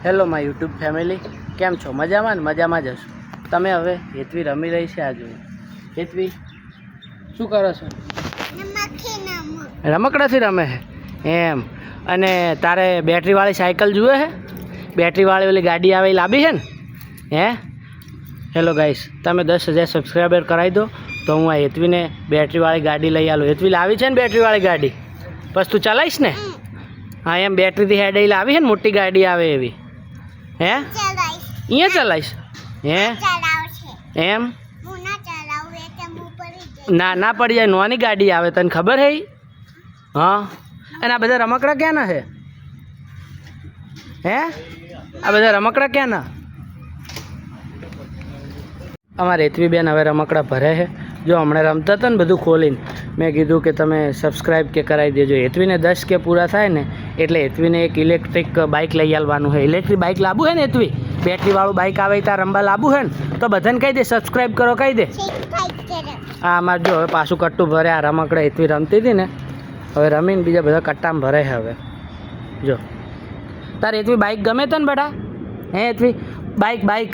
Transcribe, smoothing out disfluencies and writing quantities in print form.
Hello my YouTube family, કેમ છો? મજામાં ને? મજામાં જ હશો તમે. હવે હેતવી રમી રહી છે. આ જોઈ હેતવી શું કરો છો? રમકડાથી રમે છે એમ. અને તારે બેટરીવાળી સાયકલ જુએ છે? બેટરીવાળી ઓલી ગાડી આવે એ લાવી છે ને? હે હેલો ગાઈસ, તમે 10,000 સબસ્ક્રાઈબર કરાવી દો તો હું આ હેતવીને બેટરીવાળી ગાડી લઈ આલું. હેતવી લાવી છે ને બેટરીવાળી ગાડી? બસ તું ચલાવીશ ને? હા એમ બેટરીથી હેડ એ લાવી છે ને, મોટી ગાડી આવે એવી. હે અહીંયા ચલાવીશ? હે એમ ના પડી જાય. નાની ગાડી આવે, તને ખબર છે? હા. અને આ બધા રમકડા ક્યાંના છે? હે આ બધા રમકડા ક્યાંના? અમારે હેતવી બેન હવે રમકડા ભરે છે. જો હમણાં રમતા હતા ને બધું ખોલીને, મેં કીધું કે તમે સબસ્ક્રાઈબ કે કરાવી દેજો. હેતવીને 10 કે પૂરા થાય ને એટલે હેતવીને એક ઇલેક્ટ્રિક બાઇક લઈ આવવાનું છે. ઇલેક્ટ્રિક બાઇક લાવવું છે ને હેતવી? બેટરીવાળું બાઇક આવે ત્યાં રમવા લાવવું છે ને તો બધાને કહી દે, સબસ્ક્રાઈબ કરો કહી દે. હા અમારે જો હવે પાછું કટ્ટું ભરે. આ રમકડા હેતવી રમતી હતી ને, હવે રમીને બીજા બધા કટ્ટામાં ભરે છે. હવે જો તારે હેતવી બાઇક ગમે તો ને બેટા? હે હેતવી બાઇક